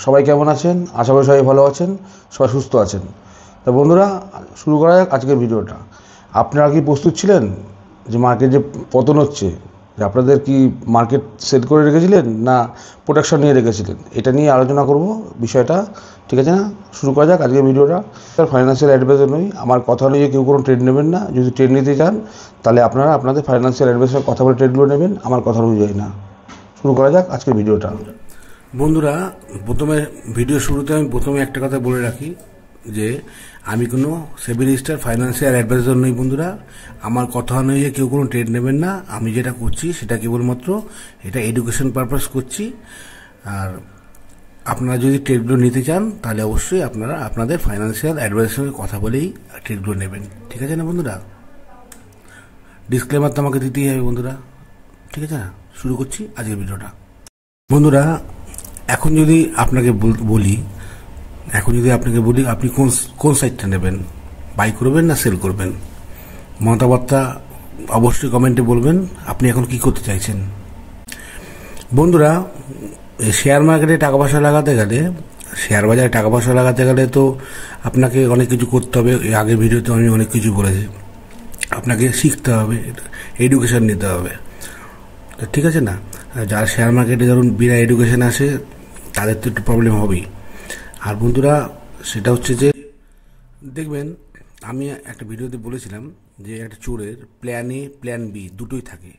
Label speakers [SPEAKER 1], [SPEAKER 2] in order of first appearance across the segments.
[SPEAKER 1] সবাই কেমন আছেন? আশা করি সবাই ভালো আছেন, সবাই সুস্থ আছেন। তা বন্ধুরা, শুরু করা যাক আজকের ভিডিওটা। আপনারা কি প্রস্তুত ছিলেন যে মার্কেট যে পতন হচ্ছে, যে আপনাদের কি মার্কেট সেল করে রেখেছিলেন না প্রোটেকশন নিয়ে রেখেছিলেন? এটা নিয়ে আলোচনা করব বিষয়টা, ঠিক আছে না? শুরু করা যাক আজকের ভিডিওটা। ফাইন্যান্সিয়াল অ্যাডভাইজার নই, আমার কথা অনুযায়ী কেউ কোনো ট্রেড নেবেন না। যদি ট্রেড নিতে চান তাহলে আপনারা আপনাদের ফাইন্যান্সিয়াল অ্যাডভাইজারের কথা বলে ট্রেডগুলো নেবেন, আমার কথা অনুযায়ী না। শুরু করা যাক আজকের ভিডিওটা।
[SPEAKER 2] বন্ধুরা, ভিডিও শুরুতে আমি একটা কথা বলে রাখি যে আমি কোনো সেবি রেজিস্টার্ড ফাইন্যান্সিয়াল অ্যাডভাইজার নই। বন্ধুরা, আমার কথা অনুযায়ী কেউ কোনো ট্রেড নেবেন না। আমি যেটা করছি সেটা কেবলমাত্র এটা এডুকেশন পারপাস করছি। আর আপনারা যদি ট্রেডগুলো নিতে চান তাহলে অবশ্যই আপনারা আপনাদের ফাইন্যান্সিয়াল অ্যাডভাইজারের সঙ্গে কথা বলেই ট্রেডগুলো নেবেন, ঠিক আছে না বন্ধুরা? ডিসক্লেমার তো আমাকে দিতেই হবে বন্ধুরা, ঠিক আছে না? শুরু করছি আজকের ভিডিওটা। বন্ধুরা, এখন যদি আপনাকে বলি আপনি কোন সাইডটা নেবেন, বাই করবেন না সেল করবেন? মতামতটা অবশ্যই কমেন্টে বলবেন। আপনি এখন কি করতে চাইছেন? বন্ধুরা, শেয়ার মার্কেটে টাকা পয়সা লাগাতে গেলে, শেয়ার বাজারে টাকা পয়সা লাগাতে গেলে তো আপনাকে অনেক কিছু করতে হবে। আগের ভিডিওতে আমি অনেক কিছু বলেছি। আপনাকে শিখতে হবে, এডুকেশন নিতে হবে, ঠিক আছে না? যারা শেয়ার মার্কেটে ধরুন বিনা এডুকেশন আসে তাদের তো একটু প্রবলেম হবেই। আর বন্ধুরা, সেটা হচ্ছে যে দেখবেন, আমি একটা ভিডিওতে বলেছিলাম যে একটা চোরের প্ল্যান এ প্ল্যান বি দুটোই থাকে।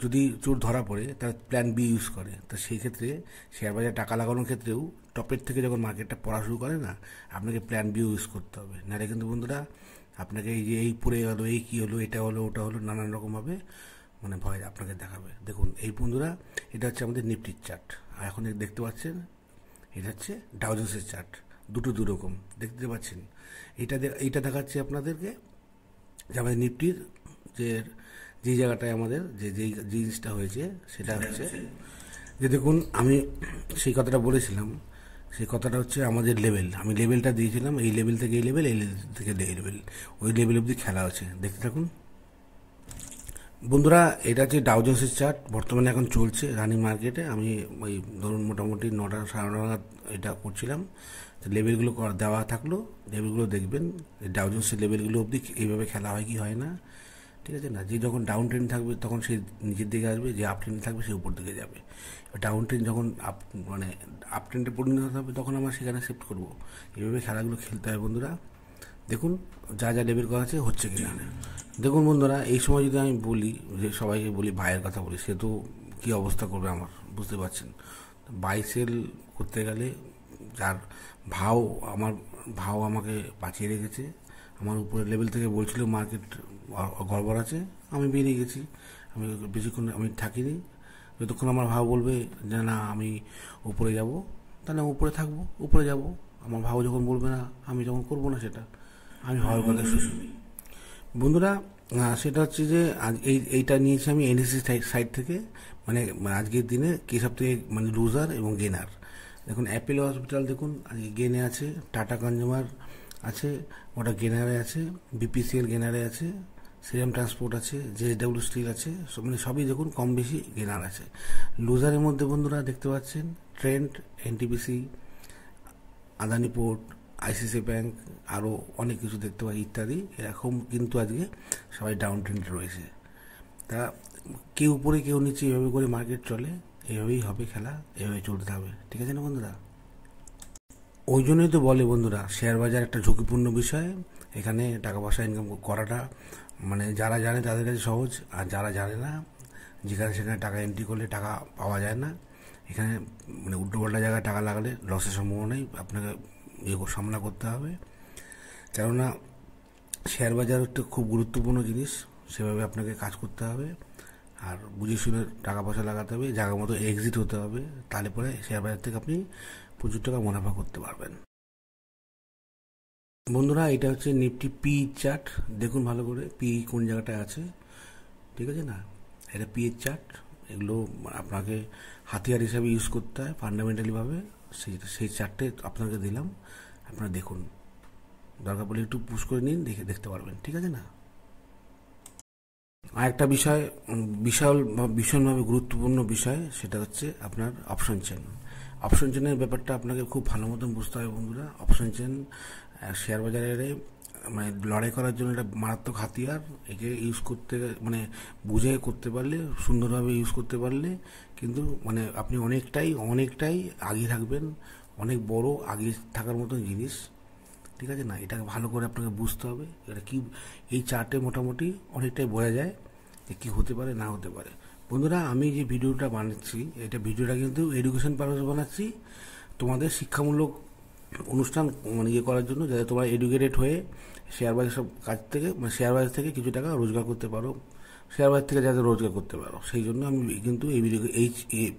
[SPEAKER 2] যদি চোর ধরা পড়ে তার প্ল্যান বি ইউজ করে, তো সেই ক্ষেত্রে শেয়ার বাজারে টাকা লাগানোর ক্ষেত্রেও টপের থেকে যখন মার্কেটটা পড়া শুরু করে না, আপনাকে প্ল্যান বি ইউজ করতে হবে। নাহলে কিন্তু বন্ধুরা আপনাকে এই যে এই পড়ে গেলো, এই কী হলো, এটা হলো, ওটা হলো, নানান রকমভাবে ভয় আপনাকে দেখাবে। দেখুন এই বন্ধুরা, এটা হচ্ছে আমাদের নিফটির চার্ট। আর এখন দেখতে পাচ্ছেন এটা হচ্ছে ডাও জোন্সের চার্ট। দুটো দুরকম দেখতে পাচ্ছেন। এইটা দেখাচ্ছে আপনাদেরকে যে আমাদের নিফটির যে জায়গাটায় আমাদের যেই জিনিসটা হয়েছে সেটা হচ্ছে যে দেখুন, আমি সেই কথাটা বলেছিলাম। সেই কথাটা হচ্ছে আমাদের লেভেল। আমি লেভেলটা দিয়েছিলাম, এই লেভেল থেকে এই লেভেল, এই লেভেল থেকে এই লেভেল, ওই লেভেল অবধি খেলা হচ্ছে। দেখতে থাকুন বন্ধুরা। এটা হচ্ছে ডাও জোন্সের চার্ট, বর্তমানে এখন চলছে রানিং মার্কেটে। আমি ওই ধরুন মোটামুটি 9টা সাড়ে 9 নাগাদ এটা করছিলাম। লেভেলগুলো দেওয়া থাকলো, লেভেলগুলো দেখবেন। ডাও জোন্সের লেভেলগুলো অবধি এইভাবে খেলা হয় কি হয় না, ঠিক আছে না? যে যখন ডাউন ট্রেন্ড থাকবে তখন সে নিচের দিকে আসবে, যে আপ ট্রেন্ড থাকবে সে উপর দিকে যাবে। ডাউন ট্রেন্ড যখন আপ ট্রেন্ডে পরিণত হবে তখন আমরা সেখানে শিফট করবো। এইভাবে খেলাগুলো খেলতে হয় বন্ধুরা। দেখুন যা লেভেল করা আছে হচ্ছে কিনা। দেখুন বন্ধুরা, এই সময় যদি আমি বলি যে সবাইকে বলি ভাইয়ের কথা বলি, সে তো কী অবস্থা করবে আমার, বুঝতে পারছেন? বাই সেল করতে গেলে যার ভাও আমাকে বাঁচিয়ে রেখেছে। আমার উপরের লেভেল থেকে বলছিল মার্কেট গড়বড় আছে, আমি বেরিয়ে গেছি। আমি বেশিক্ষণ থাকিনি। যতক্ষণ আমার ভাও বলবে যে না আমি উপরে যাব, তাহলে আমি উপরে থাকবো, উপরে যাব। আমার ভাও যখন বলবে না, আমি যখন করবো না, সেটা আমি হওয়ার কথা শুনি। বন্ধুরা, সেটা হচ্ছে যে এইটা নিয়েছি আমি এনএসসি সাইড থেকে। আজকের দিনে কি সব থেকে লুজার এবং গেনার। দেখুন অ্যাপেলো হসপিটাল দেখুন আজকে গেনে আছে, টাটা কনজিউমার আছে, ওটা গেনারে আছে, বিপিসিএল গেনারে আছে, সিরাম ট্রান্সপোর্ট আছে, জেএসডব্লিউ স্টিল আছে, সবই দেখুন কম বেশি গেনার আছে। লুজারের মধ্যে বন্ধুরা দেখতে পাচ্ছেন Trent, NTPC, Adani port, ICC bank, আরও অনেক কিছু দেখতে পাই ইত্যাদি। এরকম কিন্তু আজকে সবাই ডাউন ট্রেন্ডে রয়েছে। তা কেউ উপরে কেউ নিচে, এভাবে করে মার্কেট চলে, এভাবেই হবে খেলা, এভাবে চলতে থাকবে, ঠিক আছে না বন্ধুরা? ওই জন্যই তো বলে বন্ধুরা, শেয়ার বাজার একটা ঝুঁকিপূর্ণ বিষয়। এখানে টাকা পয়সা ইনকাম করাটা যারা জানে তাদের কাছে সহজ, আর যারা জানে না, যেখানে সেখানে টাকা এন্ট্রি করলে টাকা পাওয়া যায় না। এখানে উল্টোপাল্টা জায়গায় টাকা লাগালে লসের সম্ভাবনাই আপনাকে সামনা করতে হবে। কেননা শেয়ার বাজার একটা খুব গুরুত্বপূর্ণ জিনিস, সেভাবে আপনাকে কাজ করতে হবে। আর বুঝে শুনে টাকা পয়সা লাগাতে হবে, জায়গা মতো এক্সিট হতে হবে, তাহলে পরে শেয়ার বাজার থেকে আপনি প্রচুর টাকা মুনাফা করতে পারবেন। বন্ধুরা, এটা হচ্ছে নিফটি পি চার্ট। দেখুন ভালো করে পি কোন জায়গাটায় আছে, ঠিক আছে না? এটা পি এর চার্ট। এগুলো আপনাকে হাতিয়ার হিসাবে ইউজ করতে হয় ফান্ডামেন্টালিভাবে। সেই চার্টে আপনাকে দিলাম, আপনারা দেখুন। দরকার পড়লে একটু পুশ করে নিন, দেখতে পারবেন, ঠিক আছে না? আর একটা ভীষণভাবে গুরুত্বপূর্ণ বিষয়, সেটা হচ্ছে আপনার অপশন চেন। অপশন চেনের ব্যাপারটা আপনাকে খুব ভালো মতন বুঝতে হবে বন্ধুরা। অপশন চেন শেয়ার বাজারে মানে লড়াই করার জন্য একটা মারাত্মক হাতিয়ার। একে ইউজ করতে মানে বুঝে করতে পারলে, সুন্দরভাবে ইউজ করতে পারলে কিন্তু মানে আপনি অনেকটাই আগে থাকবেন, অনেক বড় আগে থাকার মতন জিনিস, ঠিক আছে না? এটাকে ভালো করে আপনাকে বুঝতে হবে। এটা কি এই চার্টে মোটামুটি অনেকটাই বোঝা যায় যে কী হতে পারে না হতে পারে। বন্ধুরা, আমি যে ভিডিওটা বানাচ্ছি, ভিডিওটা কিন্তু এডুকেশন পারপাসে বানাচ্ছি, তোমাদের শিক্ষামূলক অনুষ্ঠান মানে করার জন্য, যাতে তোমরা এডুকেটেড হয়ে শেয়ার বাজার সব কাজ থেকে মানে শেয়ার বাজার থেকে কিছু টাকা রোজগার করতে পারো, শেয়ার বাজার থেকে যাতে রোজগার করতে পারো, সেই জন্য আমি কিন্তু এই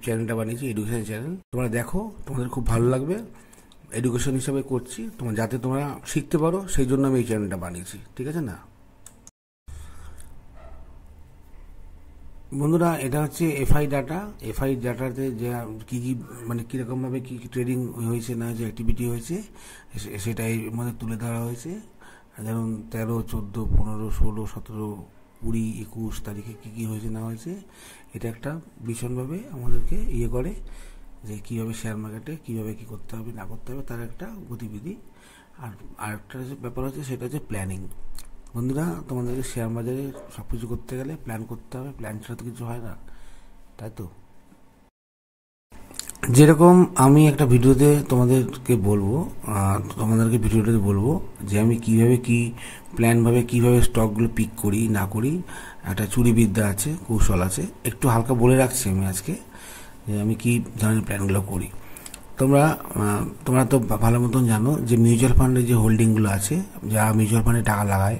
[SPEAKER 2] চ্যানেলটা বানিয়েছি, এডুকেশন চ্যানেল। তোমরা দেখো, তোমাদের খুব ভালো লাগবে। এডুকেশন হিসাবে করছি, যাতে তোমরা শিখতে পারো, সেই জন্য আমি এই চ্যানেলটা বানিয়েছি, ঠিক আছে না? বন্ধুরা, এটা হচ্ছে এফআই ডাটা। এফআই ডাটাতে যে কী মানে কীরকমভাবে কী ট্রেডিং হয়েছে না যে অ্যাক্টিভিটি হয়েছে সেটা এর মধ্যে তুলে ধরা হয়েছে। যেমন 13, 14, 15, 16, 17, 20, 21 তারিখে কী হয়েছে না হয়েছে, এটা একটা ভীষণভাবে আমাদেরকে করে যে কীভাবে শেয়ার মার্কেটে কীভাবে কী করতে হবে না করতে হবে, তার একটা গতিবিধি। আর আরেকটা ব্যাপার হচ্ছে, সেটা হচ্ছে প্ল্যানিং। বন্ধুরা, তোমাদেরকে শেয়ার বাজারে সব কিছু করতে গেলে প্ল্যান করতে হবে, প্ল্যান ছাড়া তো কিছু হয় না, তাই তো? যেরকম আমি একটা ভিডিওতে তোমাদেরকে বলবো যে আমি কীভাবে প্ল্যানভাবে কীভাবে স্টকগুলো পিক করি না করি, একটা চুরিবিদ্যা আছে, কৌশল আছে। একটু হালকা বলে রাখছি আমি আজকে যে আমি কী ধরনের প্ল্যানগুলো করি। তোমরা তো ভালো মতন জানো যে মিউচুয়াল ফান্ডের যে হোল্ডিংগুলো আছে, যারা মিউচুয়াল ফান্ডে টাকা লাগায়,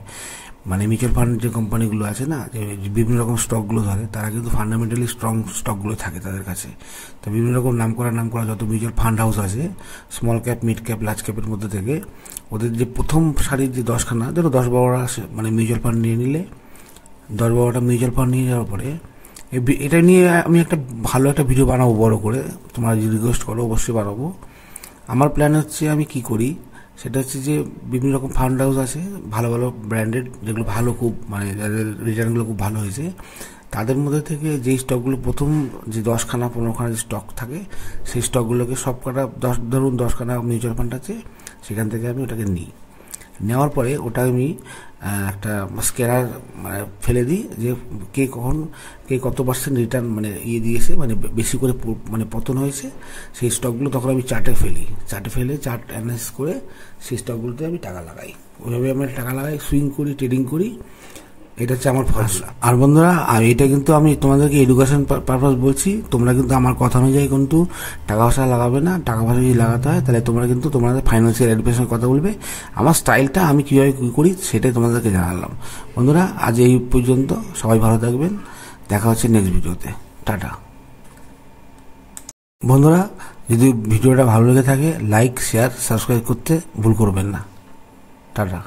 [SPEAKER 2] মানে মিউচুয়াল ফান্ড যে কোম্পানিগুলো আছে না, যে বিভিন্ন রকম স্টকগুলো থাকে, তারা কিন্তু ফান্ডামেন্টালি স্ট্রং স্টকগুলো থাকে তাদের কাছে। তো বিভিন্ন রকম নাম করা যত মিউচুয়াল ফান্ড হাউস আছে, small cap, mid cap, large ক্যাপের মধ্যে থেকে ওদের যে প্রথম সারির যে 10খানা, ধরো 10-12টা মানে মিউচুয়াল ফান্ড নিয়ে নিলে, 10-12টা মিউচুয়াল ফান্ড নিয়ে যাওয়ার পরে এটা নিয়ে আমি ভালো একটা ভিডিও বানাবো বড় করে। তোমরা যদি রিকোয়েস্ট করো অবশ্যই বানাবো। আমার প্ল্যান হচ্ছে, আমি কি করি সেটা হচ্ছে যে বিভিন্ন রকম ফান্ড হাউস আছে, ভালো ভালো ব্র্যান্ডেড, যেগুলো ভালো খুব মানে যাদের রিটার্নগুলো খুব ভালো হয়েছে, তাদের মধ্যে থেকে যেই স্টকগুলো প্রথম যে 10খানা 15খানা যে স্টক থাকে, সেই স্টকগুলোকে সব কটা 10খানা মিউচুয়াল ফান্ড আছে, সেখান থেকে আমি ওটাকে নিই। নেওয়ার পরে ওটা আমি একটা স্ক্যানার মানে ফেলে দিই যে কে কত পার্সেন্ট রিটার্ন মানে দিয়েছে, মানে বেশি করে মানে পতন হয়েছে, সেই স্টকগুলো তখন আমি চার্টে ফেলে চার্ট অ্যানালাইসিস করে সেই স্টকগুলোতে আমি টাকা লাগাই। ওইভাবে আমি টাকা লাগাই, সুইং করি, ট্রেডিং করি। এটা হচ্ছে আমার ফর্মুলা। আর বন্ধুরা, এটা কিন্তু আমি তোমাদেরকে এডুকেশন পারপাস বলছি, তোমরা কিন্তু আমার কথা অনুযায়ী কিন্তু টাকা পয়সা লাগাবে না। টাকা পয়সা যদি লাগাতে হয় তাহলে তোমরা কিন্তু তোমাদের ফাইন্যান্সিয়াল অ্যাডভাইসের কথা বলবে। আমার স্টাইলটা আমি কীভাবে করি সেটাই তোমাদেরকে জানালাম। বন্ধুরা, আজ এই পর্যন্ত, সবাই ভালো থাকবেন, দেখা হচ্ছে নেক্সট ভিডিওতে। টাটা। বন্ধুরা, যদি ভিডিওটা ভালো লেগে থাকে, লাইক, শেয়ার, সাবস্ক্রাইব করতে ভুল করবেন না। টাটা।